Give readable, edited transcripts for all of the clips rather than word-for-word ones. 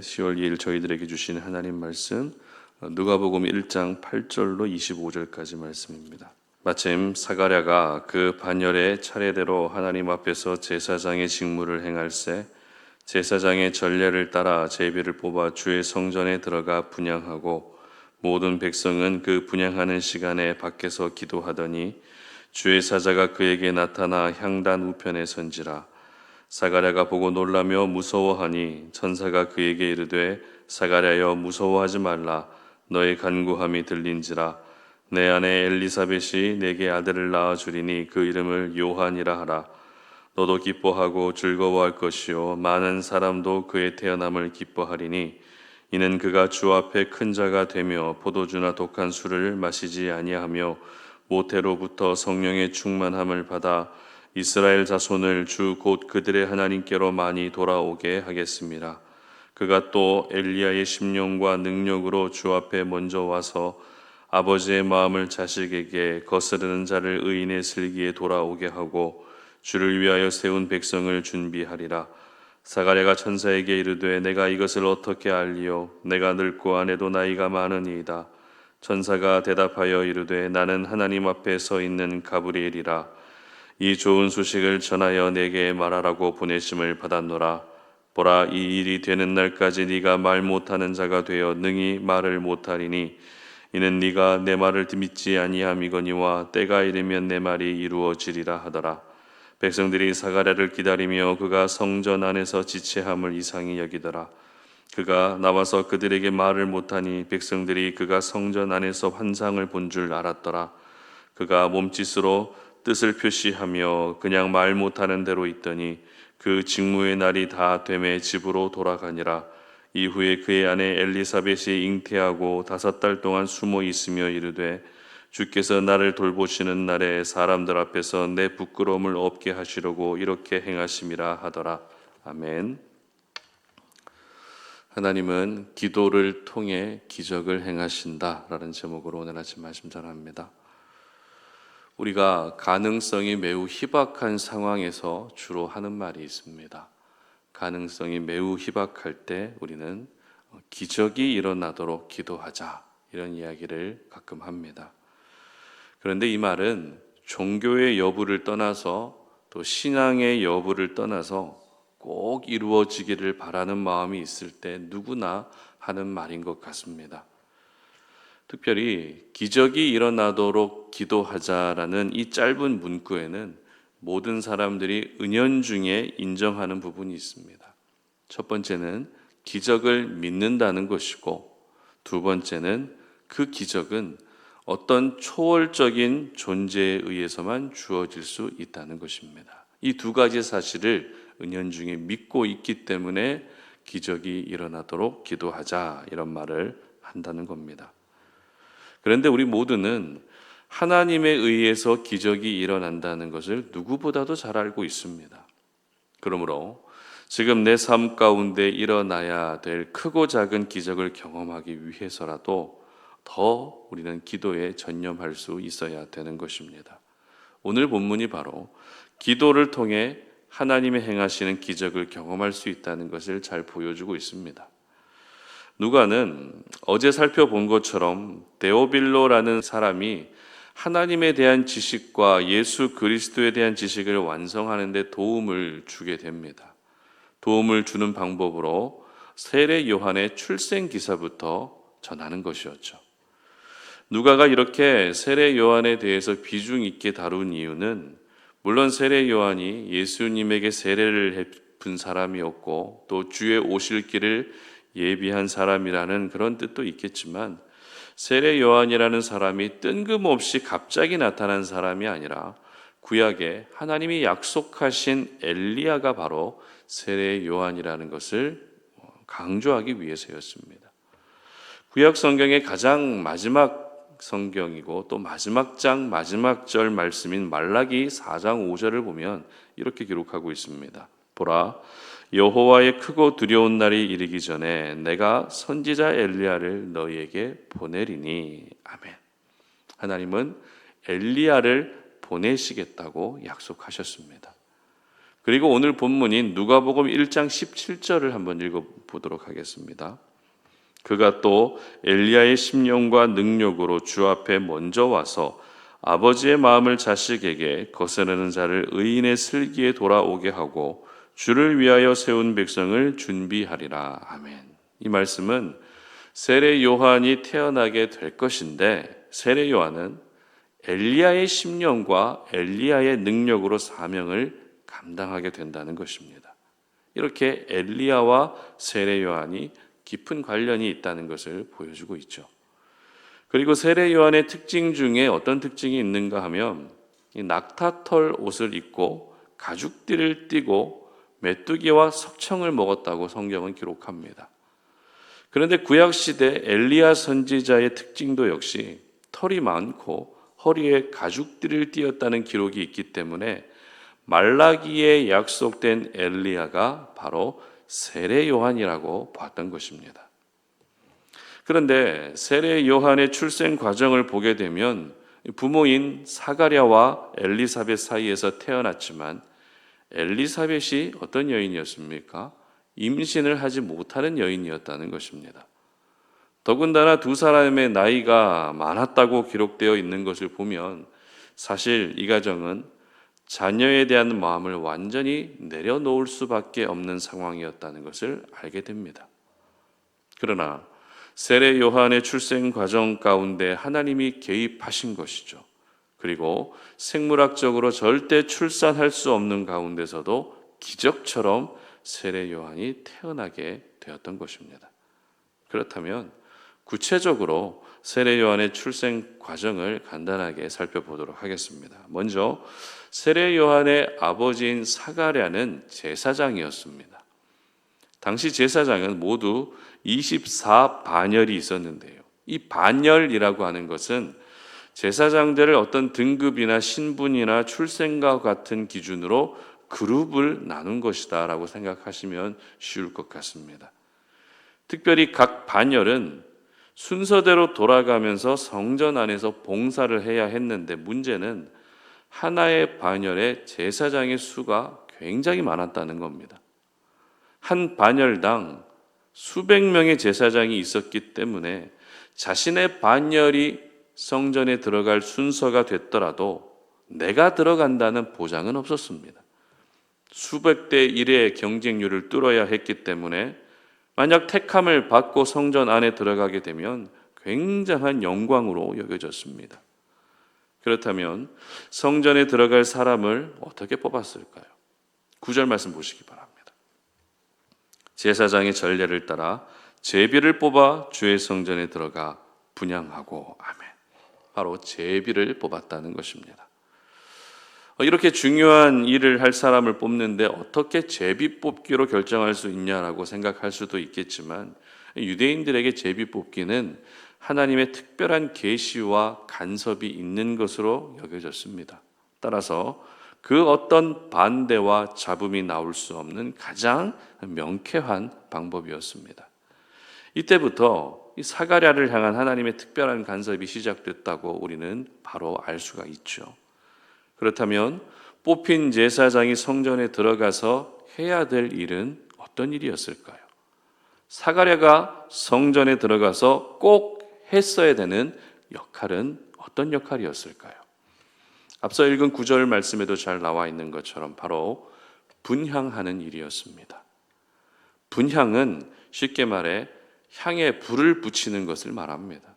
10월 2일 저희들에게 주신 하나님 말씀 누가복음 1장 8절로 25절까지 말씀입니다. 마침 사가랴가 그 반열의 차례대로 하나님 앞에서 제사장의 직무를 행할세 제사장의 전례를 따라 제비를 뽑아 주의 성전에 들어가 분향하고 모든 백성은 그 분향하는 시간에 밖에서 기도하더니 주의 사자가 그에게 나타나 향단 우편에 선지라. 사가랴가 보고 놀라며 무서워하니 천사가 그에게 이르되 사가랴여 무서워하지 말라. 너의 간구함이 들린지라. 내 아내 엘리사벳이 내게 아들을 낳아 주리니 그 이름을 요한이라 하라. 너도 기뻐하고 즐거워할 것이요 많은 사람도 그의 태어남을 기뻐하리니 이는 그가 주 앞에 큰 자가 되며 포도주나 독한 술을 마시지 아니하며 모태로부터 성령의 충만함을 받아 이스라엘 자손을 주 곧 그들의 하나님께로 많이 돌아오게 하겠습니다. 그가 또 엘리야의 심령과 능력으로 주 앞에 먼저 와서 아버지의 마음을 자식에게 거스르는 자를 의인의 슬기에 돌아오게 하고 주를 위하여 세운 백성을 준비하리라. 사가랴가 천사에게 이르되 내가 이것을 어떻게 알리요? 내가 늙고 아내도 나이가 많으니이다. 천사가 대답하여 이르되 나는 하나님 앞에 서 있는 가브리엘이라. 이 좋은 소식을 전하여 내게 말하라고 보내심을 받았노라. 보라, 이 일이 되는 날까지 네가 말 못하는 자가 되어 능히 말을 못하리니 이는 네가 내 말을 믿지 아니함이거니와 때가 이르면 내 말이 이루어지리라 하더라. 백성들이 사가랴를 기다리며 그가 성전 안에서 지체함을 이상히 여기더라. 그가 나와서 그들에게 말을 못하니 백성들이 그가 성전 안에서 환상을 본 줄 알았더라. 그가 몸짓으로 뜻을 표시하며 그냥 말 못하는 대로 있더니 그 직무의 날이 다 되매 집으로 돌아가니라. 이후에 그의 아내 엘리사벳이 잉태하고 5달 동안 숨어 있으며 이르되 주께서 나를 돌보시는 날에 사람들 앞에서 내 부끄러움을 없게 하시려고 이렇게 행하심이라 하더라. 아멘. 하나님은 기도를 통해 기적을 행하신다라는 제목으로 오늘 아침 말씀 전합니다. 우리가 가능성이 매우 희박한 상황에서 주로 하는 말이 있습니다. 가능성이 매우 희박할 때 우리는 기적이 일어나도록 기도하자, 이런 이야기를 가끔 합니다. 그런데 이 말은 종교의 여부를 떠나서 또 신앙의 여부를 떠나서 꼭 이루어지기를 바라는 마음이 있을 때 누구나 하는 말인 것 같습니다. 특별히 기적이 일어나도록 기도하자라는 이 짧은 문구에는 모든 사람들이 은연중에 인정하는 부분이 있습니다. 첫 번째는 기적을 믿는다는 것이고, 두 번째는 그 기적은 어떤 초월적인 존재에 의해서만 주어질 수 있다는 것입니다. 이 두 가지 사실을 은연중에 믿고 있기 때문에 기적이 일어나도록 기도하자, 이런 말을 한다는 겁니다. 그런데 우리 모두는 하나님에 의해서 기적이 일어난다는 것을 누구보다도 잘 알고 있습니다. 그러므로 지금 내 삶 가운데 일어나야 될 크고 작은 기적을 경험하기 위해서라도 더 우리는 기도에 전념할 수 있어야 되는 것입니다. 오늘 본문이 바로 기도를 통해 하나님이 행하시는 기적을 경험할 수 있다는 것을 잘 보여주고 있습니다. 누가는 어제 살펴본 것처럼 데오빌로라는 사람이 하나님에 대한 지식과 예수 그리스도에 대한 지식을 완성하는 데 도움을 주게 됩니다. 도움을 주는 방법으로 세례 요한의 출생 기사부터 전하는 것이었죠. 누가가 이렇게 세례 요한에 대해서 비중 있게 다룬 이유는 물론 세례 요한이 예수님에게 세례를 베푼 사람이었고 또 주의 오실 길을 예비한 사람이라는 그런 뜻도 있겠지만, 세례 요한이라는 사람이 뜬금없이 갑자기 나타난 사람이 아니라 구약에 하나님이 약속하신 엘리야가 바로 세례 요한이라는 것을 강조하기 위해서였습니다. 구약 성경의 가장 마지막 성경이고 또 마지막 장 마지막 절 말씀인 말라기 4장 5절을 보면 이렇게 기록하고 있습니다. 보라, 여호와의 크고 두려운 날이 이르기 전에 내가 선지자 엘리야를 너희에게 보내리니. 아멘. 하나님은 엘리야를 보내시겠다고 약속하셨습니다. 그리고 오늘 본문인 누가복음 1장 17절을 한번 읽어보도록 하겠습니다. 그가 또 엘리야의 심령과 능력으로 주 앞에 먼저 와서 아버지의 마음을 자식에게 거스르는 자를 의인의 슬기에 돌아오게 하고 주를 위하여 세운 백성을 준비하리라. 아멘. 이 말씀은 세례 요한이 태어나게 될 것인데, 세례 요한은 엘리야의 심령과 엘리야의 능력으로 사명을 감당하게 된다는 것입니다. 이렇게 엘리야와 세례 요한이 깊은 관련이 있다는 것을 보여주고 있죠. 그리고 세례 요한의 특징 중에 어떤 특징이 있는가 하면, 이 낙타털 옷을 입고 가죽띠를 띠고 메뚜기와 석청을 먹었다고 성경은 기록합니다. 그런데 구약시대 엘리야 선지자의 특징도 역시 털이 많고 허리에 가죽띠를 띠었다는 기록이 있기 때문에 말라기에 약속된 엘리야가 바로 세례 요한이라고 봤던 것입니다. 그런데 세례 요한의 출생 과정을 보게 되면 부모인 사가랴와 엘리사벳 사이에서 태어났지만, 엘리사벳이 어떤 여인이었습니까? 임신을 하지 못하는 여인이었다는 것입니다. 더군다나 두 사람의 나이가 많았다고 기록되어 있는 것을 보면 사실 이 가정은 자녀에 대한 마음을 완전히 내려놓을 수밖에 없는 상황이었다는 것을 알게 됩니다. 그러나 세례 요한의 출생 과정 가운데 하나님이 개입하신 것이죠. 그리고 생물학적으로 절대 출산할 수 없는 가운데서도 기적처럼 세례 요한이 태어나게 되었던 것입니다. 그렇다면 구체적으로 세례 요한의 출생 과정을 간단하게 살펴보도록 하겠습니다. 먼저 세례 요한의 아버지인 사가랴는 제사장이었습니다. 당시 제사장은 모두 24반열이 있었는데요. 이 반열이라고 하는 것은 제사장들을 어떤 등급이나 신분이나 출생과 같은 기준으로 그룹을 나눈 것이다 라고 생각하시면 쉬울 것 같습니다. 특별히 각 반열은 순서대로 돌아가면서 성전 안에서 봉사를 해야 했는데, 문제는 하나의 반열에 제사장의 수가 굉장히 많았다는 겁니다. 한 반열당 수백 명의 제사장이 있었기 때문에 자신의 반열이 성전에 들어갈 순서가 됐더라도 내가 들어간다는 보장은 없었습니다. 수백 대 1의 경쟁률을 뚫어야 했기 때문에 만약 택함을 받고 성전 안에 들어가게 되면 굉장한 영광으로 여겨졌습니다. 그렇다면 성전에 들어갈 사람을 어떻게 뽑았을까요? 9절 말씀 보시기 바랍니다. 제사장의 전례를 따라 제비를 뽑아 주의 성전에 들어가 분향하고, 아멘. 바로 제비를 뽑았다는 것입니다. 이렇게 중요한 일을 할 사람을 뽑는데 어떻게 제비 뽑기로 결정할 수 있냐라고 생각할 수도 있겠지만, 유대인들에게 제비 뽑기는 하나님의 특별한 계시와 간섭이 있는 것으로 여겨졌습니다. 따라서 그 어떤 반대와 잡음이 나올 수 없는 가장 명쾌한 방법이었습니다. 이때부터 이 사가랴를 향한 하나님의 특별한 간섭이 시작됐다고 우리는 바로 알 수가 있죠. 그렇다면 뽑힌 제사장이 성전에 들어가서 해야 될 일은 어떤 일이었을까요? 사가랴가 성전에 들어가서 꼭 했어야 되는 역할은 어떤 역할이었을까요? 앞서 읽은 9절 말씀에도 잘 나와 있는 것처럼 바로 분향하는 일이었습니다. 분향은 쉽게 말해 향에 불을 붙이는 것을 말합니다.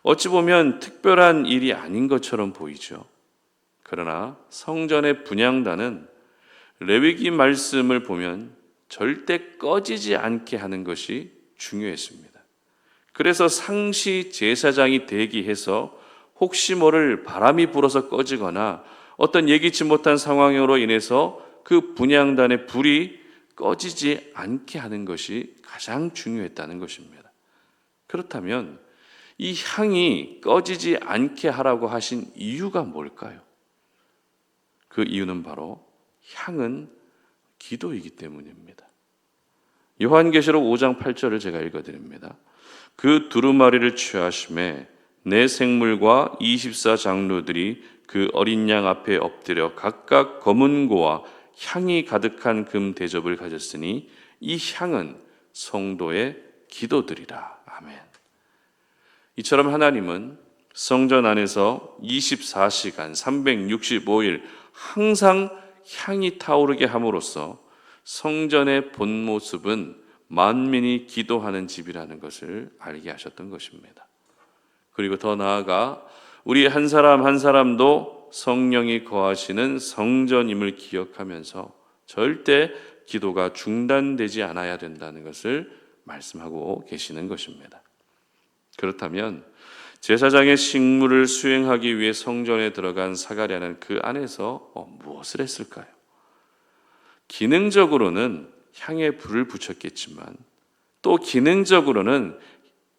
어찌 보면 특별한 일이 아닌 것처럼 보이죠. 그러나 성전의 분향단은 레위기 말씀을 보면 절대 꺼지지 않게 하는 것이 중요했습니다. 그래서 상시 제사장이 대기해서 혹시 모를 바람이 불어서 꺼지거나 어떤 예기치 못한 상황으로 인해서 그 분향단의 불이 꺼지지 않게 하는 것이 가장 중요했다는 것입니다. 그렇다면 이 향이 꺼지지 않게 하라고 하신 이유가 뭘까요? 그 이유는 바로 향은 기도이기 때문입니다. 요한계시록 5장 8절을 제가 읽어드립니다. 그 두루마리를 취하심에 내 생물과 24장로들이 그 어린 양 앞에 엎드려 각각 검은 고와 향이 가득한 금 대접을 가졌으니 이 향은 성도의 기도들이라. 아멘. 이처럼 하나님은 성전 안에서 24시간 365일 항상 향이 타오르게 함으로써 성전의 본 모습은 만민이 기도하는 집이라는 것을 알게 하셨던 것입니다. 그리고 더 나아가 우리 한 사람 한 사람도 성령이 거하시는 성전임을 기억하면서 절대 기도가 중단되지 않아야 된다는 것을 말씀하고 계시는 것입니다. 그렇다면 제사장의 식무를 수행하기 위해 성전에 들어간 사가랴는 그 안에서 무엇을 했을까요? 기능적으로는 향에 불을 붙였겠지만 또 기능적으로는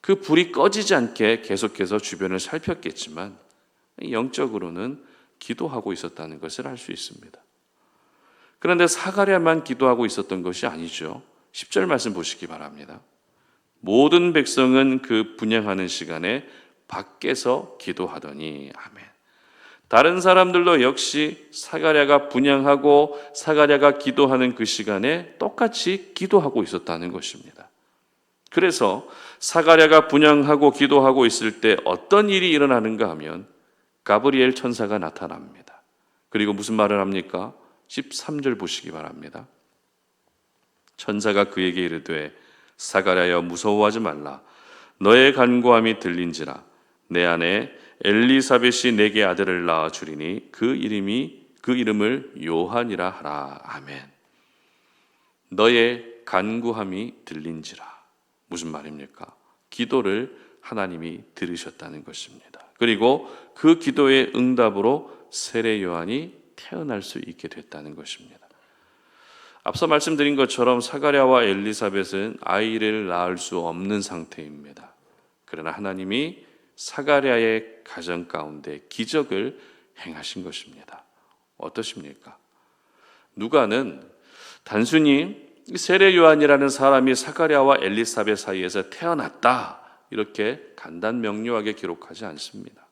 그 불이 꺼지지 않게 계속해서 주변을 살폈겠지만 영적으로는 기도하고 있었다는 것을 알 수 있습니다. 그런데 사가랴만 기도하고 있었던 것이 아니죠. 10절 말씀 보시기 바랍니다. 모든 백성은 그 분향하는 시간에 밖에서 기도하더니. 아멘. 다른 사람들도 역시 사가랴가 분향하고 사가랴가 기도하는 그 시간에 똑같이 기도하고 있었다는 것입니다. 그래서 사가랴가 분향하고 기도하고 있을 때 어떤 일이 일어나는가 하면 가브리엘 천사가 나타납니다. 그리고 무슨 말을 합니까? 13절 보시기 바랍니다. 천사가 그에게 이르되 사가랴여 무서워하지 말라. 너의 간구함이 들린지라. 내 아내 엘리사벳이 내게 아들을 낳아 주리니 그 이름을 요한이라 하라. 아멘. 너의 간구함이 들린지라. 무슨 말입니까? 기도를 하나님이 들으셨다는 것입니다. 그리고 그 기도의 응답으로 세례 요한이 태어날 수 있게 됐다는 것입니다. 앞서 말씀드린 것처럼 사가랴와 엘리사벳은 아이를 낳을 수 없는 상태입니다. 그러나 하나님이 사가랴의 가정 가운데 기적을 행하신 것입니다. 어떠십니까? 누가는 단순히 세례 요한이라는 사람이 사가랴와 엘리사벳 사이에서 태어났다 이렇게 간단 명료하게 기록하지 않습니다.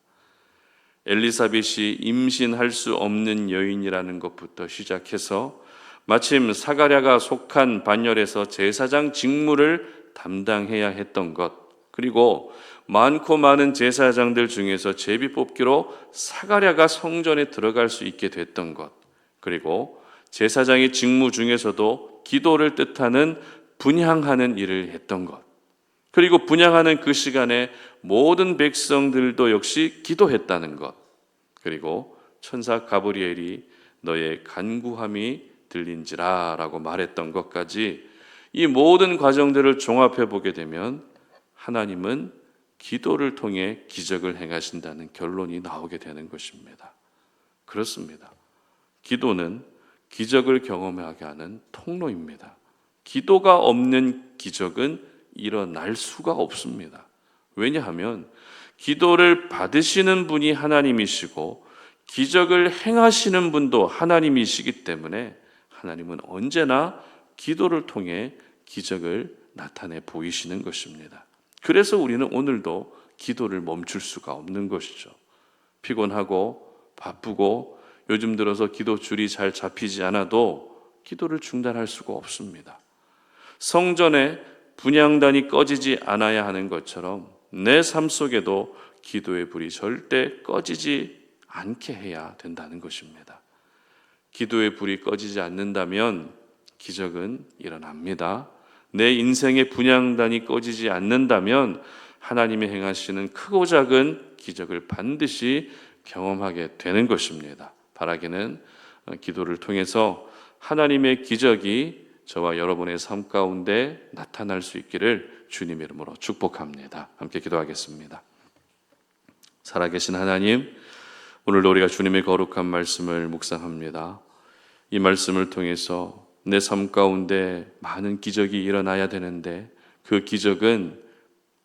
엘리사벳이 임신할 수 없는 여인이라는 것부터 시작해서 마침 사가랴가 속한 반열에서 제사장 직무를 담당해야 했던 것, 그리고 많고 많은 제사장들 중에서 제비 뽑기로 사가랴가 성전에 들어갈 수 있게 됐던 것, 그리고 제사장의 직무 중에서도 기도를 뜻하는 분향하는 일을 했던 것, 그리고 분향하는 그 시간에 모든 백성들도 역시 기도했다는 것, 그리고 천사 가브리엘이 너의 간구함이 들린지라 라고 말했던 것까지 이 모든 과정들을 종합해 보게 되면 하나님은 기도를 통해 기적을 행하신다는 결론이 나오게 되는 것입니다. 그렇습니다. 기도는 기적을 경험하게 하는 통로입니다. 기도가 없는 기적은 일어날 수가 없습니다. 왜냐하면 기도를 받으시는 분이 하나님이시고 기적을 행하시는 분도 하나님이시기 때문에 하나님은 언제나 기도를 통해 기적을 나타내 보이시는 것입니다. 그래서 우리는 오늘도 기도를 멈출 수가 없는 것이죠. 피곤하고 바쁘고 요즘 들어서 기도 줄이 잘 잡히지 않아도 기도를 중단할 수가 없습니다. 성전에 분향단이 꺼지지 않아야 하는 것처럼 내 삶 속에도 기도의 불이 절대 꺼지지 않게 해야 된다는 것입니다. 기도의 불이 꺼지지 않는다면 기적은 일어납니다. 내 인생의 분향단이 꺼지지 않는다면 하나님이 행하시는 크고 작은 기적을 반드시 경험하게 되는 것입니다. 바라기는 기도를 통해서 하나님의 기적이 저와 여러분의 삶 가운데 나타날 수 있기를 주님의 이름으로 축복합니다. 함께 기도하겠습니다. 살아계신 하나님, 오늘도 우리가 주님의 거룩한 말씀을 묵상합니다. 이 말씀을 통해서 내 삶 가운데 많은 기적이 일어나야 되는데 그 기적은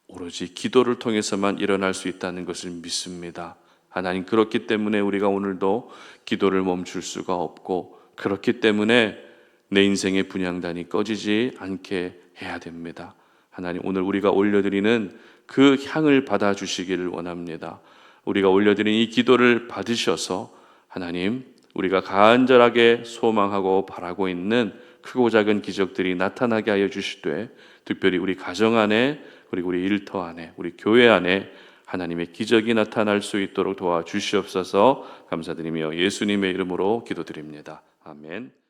오로지 기도를 통해서만 일어날 수 있다는 것을 믿습니다. 하나님, 그렇기 때문에 우리가 오늘도 기도를 멈출 수가 없고, 그렇기 때문에 내 인생의 분향단이 꺼지지 않게 해야 됩니다. 하나님, 오늘 우리가 올려드리는 그 향을 받아주시기를 원합니다. 우리가 올려드린 이 기도를 받으셔서 하나님, 우리가 간절하게 소망하고 바라고 있는 크고 작은 기적들이 나타나게 하여 주시되, 특별히 우리 가정 안에, 그리고 우리 일터 안에, 우리 교회 안에 하나님의 기적이 나타날 수 있도록 도와주시옵소서. 감사드리며 예수님의 이름으로 기도드립니다. 아멘.